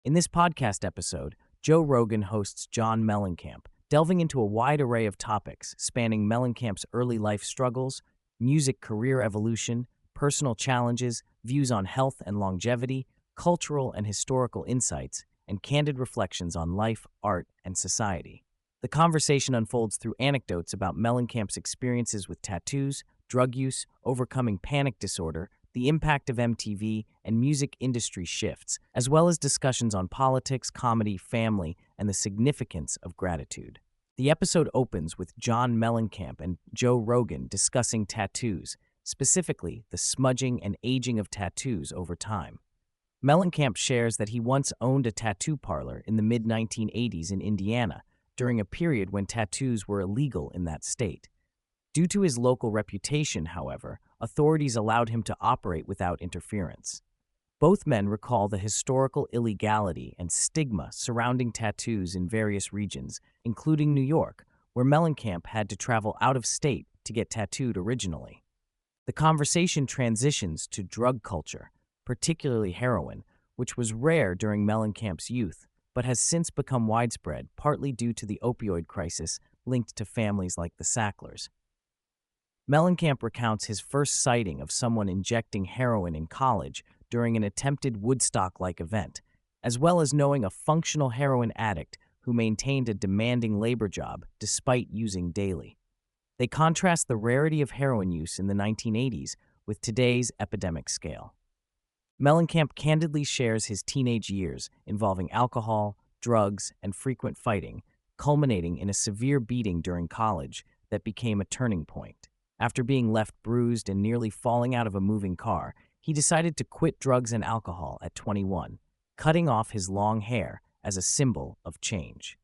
In this podcast episode, Joe Rogan hosts John Mellencamp, delving into a wide array of topics spanning Mellencamp's early life struggles, music career evolution, personal challenges, views on health and longevity, cultural and historical insights, and candid reflections on life, art, and society. The conversation unfolds through anecdotes about Mellencamp's experiences with tattoos, drug use, overcoming panic disorder, the impact of MTV, and music industry shifts, as well as discussions on politics, comedy, family, and the significance of gratitude. The episode opens with John Mellencamp and Joe Rogan discussing tattoos, specifically the smudging and aging of tattoos over time. Mellencamp shares that he once owned a tattoo parlor in the mid-1980s in Indiana, during a period when tattoos were illegal in that state. Due to his local reputation, however, authorities allowed him to operate without interference. Both men recall the historical illegality and stigma surrounding tattoos in various regions, including New York, where Mellencamp had to travel out of state to get tattooed originally. The conversation transitions to drug culture, particularly heroin, which was rare during Mellencamp's youth, but has since become widespread, partly due to the opioid crisis linked to families like the Sacklers. Mellencamp recounts his first sighting of someone injecting heroin in college during an attempted Woodstock-like event, as well as knowing a functional heroin addict who maintained a demanding labor job despite using daily. They contrast the rarity of heroin use in the 1980s with today's epidemic scale. Mellencamp candidly shares his teenage years involving alcohol, drugs, and frequent fighting, culminating in a severe beating during college that became a turning point. After being left bruised and nearly falling out of a moving car, he decided to quit drugs and alcohol at 21, cutting off his long hair as a symbol of change.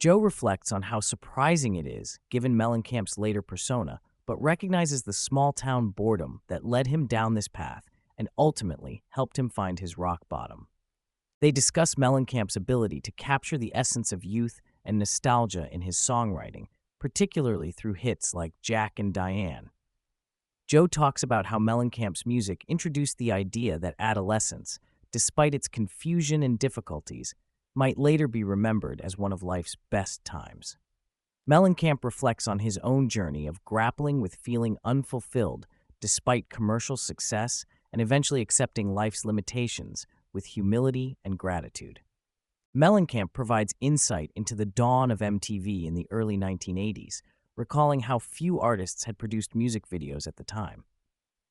Joe reflects on how surprising it is, given Mellencamp's later persona, but recognizes the small-town boredom that led him down this path and ultimately helped him find his rock bottom. They discuss Mellencamp's ability to capture the essence of youth and nostalgia in his songwriting, particularly through hits like Jack and Diane. Joe talks about how Mellencamp's music introduced the idea that adolescence, despite its confusion and difficulties, might later be remembered as one of life's best times. Mellencamp reflects on his own journey of grappling with feeling unfulfilled despite commercial success and eventually accepting life's limitations with humility and gratitude. Mellencamp provides insight into the dawn of MTV in the early 1980s, recalling how few artists had produced music videos at the time.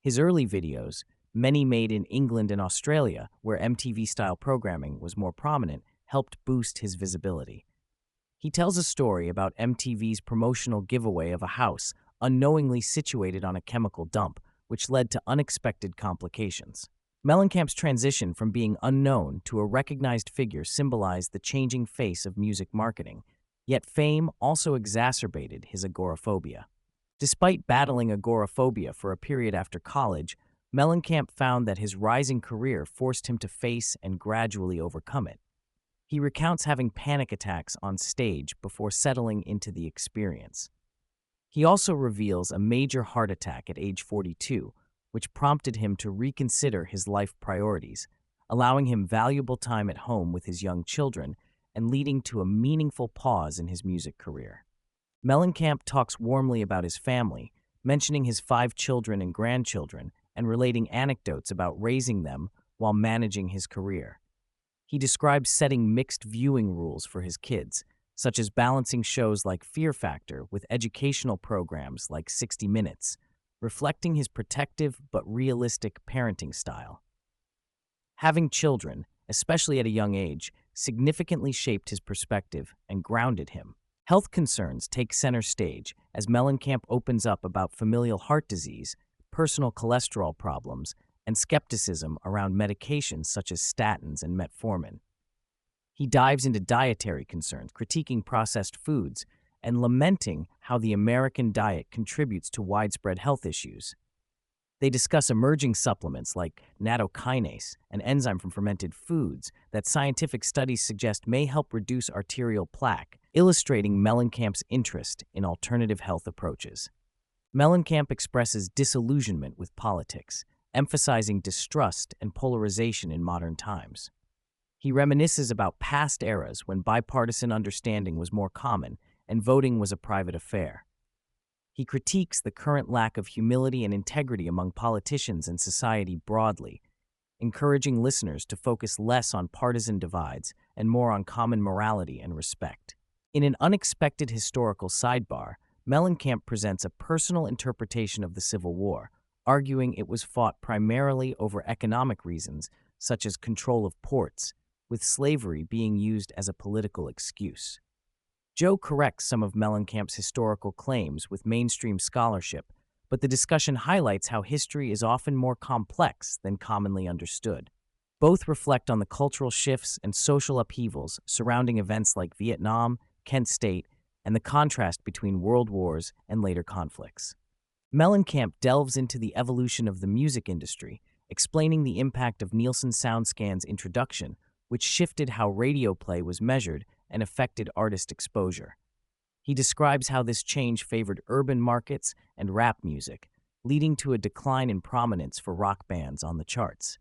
His early videos, many made in England and Australia, where MTV-style programming was more prominent, helped boost his visibility. He tells a story about MTV's promotional giveaway of a house unknowingly situated on a chemical dump, which led to unexpected complications. Mellencamp's transition from being unknown to a recognized figure symbolized the changing face of music marketing, yet fame also exacerbated his agoraphobia. Despite battling agoraphobia for a period after college, Mellencamp found that his rising career forced him to face and gradually overcome it. He recounts having panic attacks on stage before settling into the experience. He also reveals a major heart attack at age 42, which prompted him to reconsider his life priorities, allowing him valuable time at home with his young children and leading to a meaningful pause in his music career. Mellencamp talks warmly about his family, mentioning his 5 children and grandchildren and relating anecdotes about raising them while managing his career. He describes setting mixed viewing rules for his kids, such as balancing shows like Fear Factor with educational programs like 60 Minutes, reflecting his protective but realistic parenting style. Having children, especially at a young age, significantly shaped his perspective and grounded him. Health concerns take center stage as Mellencamp opens up about familial heart disease, personal cholesterol problems, and skepticism around medications such as statins and metformin. He dives into dietary concerns, critiquing processed foods, and lamenting how the American diet contributes to widespread health issues. They discuss emerging supplements like nattokinase, an enzyme from fermented foods that scientific studies suggest may help reduce arterial plaque, illustrating Mellencamp's interest in alternative health approaches. Mellencamp expresses disillusionment with politics, emphasizing distrust and polarization in modern times. He reminisces about past eras when bipartisan understanding was more common and voting was a private affair. He critiques the current lack of humility and integrity among politicians and society broadly, encouraging listeners to focus less on partisan divides and more on common morality and respect. In an unexpected historical sidebar, Mellencamp presents a personal interpretation of the Civil War, arguing it was fought primarily over economic reasons, such as control of ports, with slavery being used as a political excuse. Joe corrects some of Mellencamp's historical claims with mainstream scholarship, but the discussion highlights how history is often more complex than commonly understood. Both reflect on the cultural shifts and social upheavals surrounding events like Vietnam, Kent State, and the contrast between world wars and later conflicts. Mellencamp delves into the evolution of the music industry, explaining the impact of Nielsen Soundscan's introduction, which shifted how radio play was measured and affected artist exposure. He describes how this change favored urban markets and rap music, leading to a decline in prominence for rock bands on the charts.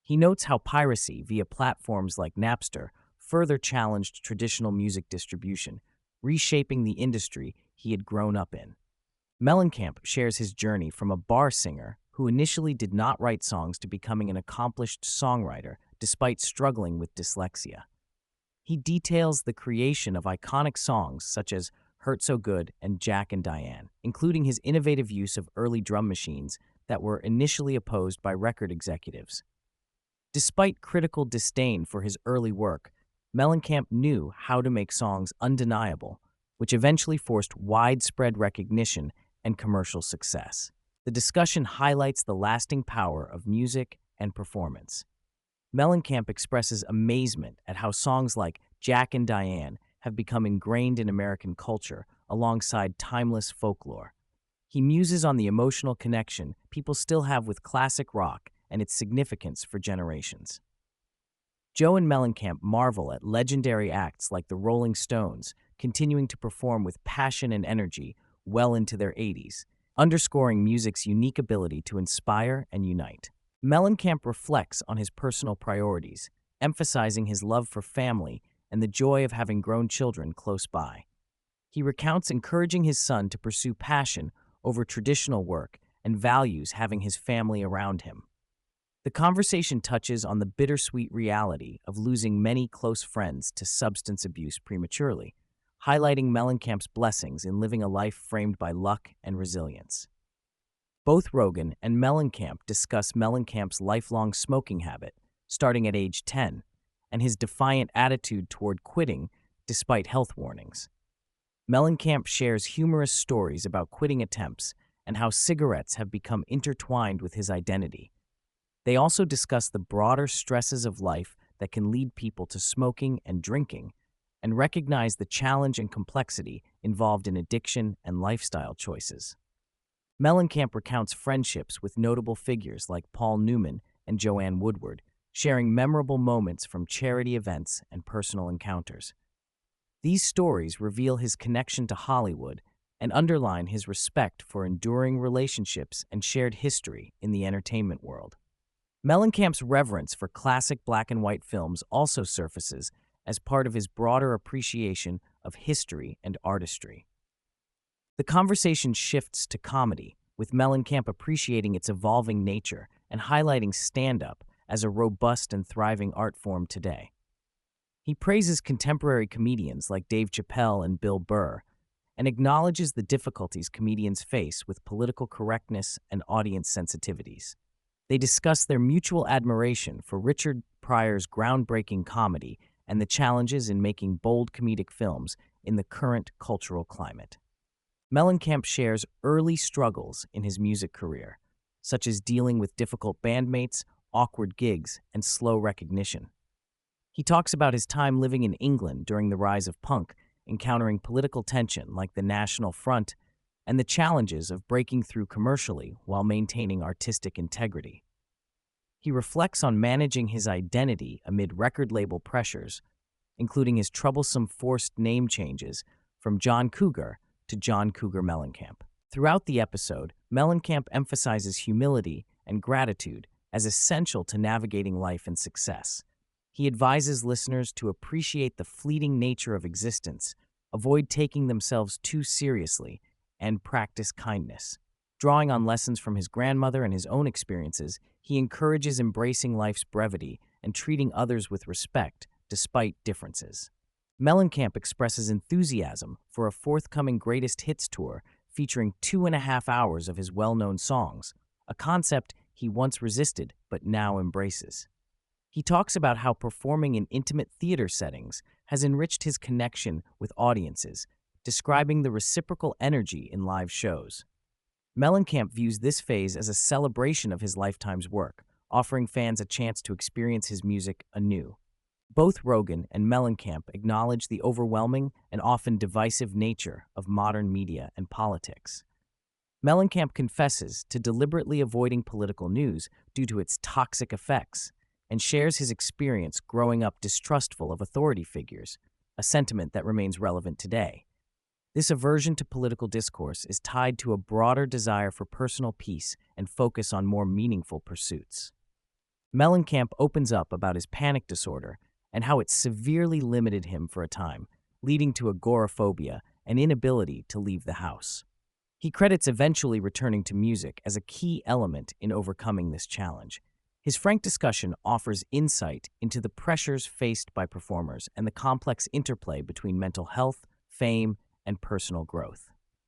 He notes how piracy via platforms like Napster further challenged traditional music distribution, reshaping the industry he had grown up in. Mellencamp shares his journey from a bar singer who initially did not write songs to becoming an accomplished songwriter despite struggling with dyslexia. He details the creation of iconic songs such as Hurt So Good and Jack and Diane, including his innovative use of early drum machines that were initially opposed by record executives. Despite critical disdain for his early work, Mellencamp knew how to make songs undeniable, which eventually forced widespread recognition and commercial success. The discussion highlights the lasting power of music and performance. Mellencamp expresses amazement at how songs like Jack and Diane have become ingrained in American culture alongside timeless folklore. He muses on the emotional connection people still have with classic rock and its significance for generations. Joe and Mellencamp marvel at legendary acts like the Rolling Stones, continuing to perform with passion and energy well into their 80s, underscoring music's unique ability to inspire and unite. Mellencamp reflects on his personal priorities, emphasizing his love for family and the joy of having grown children close by. He recounts encouraging his son to pursue passion over traditional work and values having his family around him. The conversation touches on the bittersweet reality of losing many close friends to substance abuse prematurely, highlighting Mellencamp's blessings in living a life framed by luck and resilience. Both Rogan and Mellencamp discuss Mellencamp's lifelong smoking habit, starting at age 10, and his defiant attitude toward quitting despite health warnings. Mellencamp shares humorous stories about quitting attempts and how cigarettes have become intertwined with his identity. They also discuss the broader stresses of life that can lead people to smoking and drinking, and recognize the challenge and complexity involved in addiction and lifestyle choices. Mellencamp recounts friendships with notable figures like Paul Newman and Joanne Woodward, sharing memorable moments from charity events and personal encounters. These stories reveal his connection to Hollywood and underline his respect for enduring relationships and shared history in the entertainment world. Mellencamp's reverence for classic black and white films also surfaces as part of his broader appreciation of history and artistry. The conversation shifts to comedy, with Mellencamp appreciating its evolving nature and highlighting stand-up as a robust and thriving art form today. He praises contemporary comedians like Dave Chappelle and Bill Burr, and acknowledges the difficulties comedians face with political correctness and audience sensitivities. They discuss their mutual admiration for Richard Pryor's groundbreaking comedy and the challenges in making bold comedic films in the current cultural climate. Mellencamp shares early struggles in his music career, such as dealing with difficult bandmates, awkward gigs, and slow recognition. He talks about his time living in England during the rise of punk, encountering political tension like the National Front, and the challenges of breaking through commercially while maintaining artistic integrity. He reflects on managing his identity amid record label pressures, including his troublesome forced name changes from John Cougar to John Cougar Mellencamp. Throughout the episode, Mellencamp emphasizes humility and gratitude as essential to navigating life and success. He advises listeners to appreciate the fleeting nature of existence, avoid taking themselves too seriously, and practice kindness. Drawing on lessons from his grandmother and his own experiences, he encourages embracing life's brevity and treating others with respect despite differences. Mellencamp expresses enthusiasm for a forthcoming Greatest Hits tour featuring 2.5 hours of his well-known songs, a concept he once resisted but now embraces. He talks about how performing in intimate theater settings has enriched his connection with audiences, describing the reciprocal energy in live shows. Mellencamp views this phase as a celebration of his lifetime's work, offering fans a chance to experience his music anew. Both Rogan and Mellencamp acknowledge the overwhelming and often divisive nature of modern media and politics. Mellencamp confesses to deliberately avoiding political news due to its toxic effects and shares his experience growing up distrustful of authority figures, a sentiment that remains relevant today. This aversion to political discourse is tied to a broader desire for personal peace and focus on more meaningful pursuits. Mellencamp opens up about his panic disorder and how it severely limited him for a time, leading to agoraphobia, an inability to leave the house. He credits eventually returning to music as a key element in overcoming this challenge. His frank discussion offers insight into the pressures faced by performers and the complex interplay between mental health, fame, and personal growth.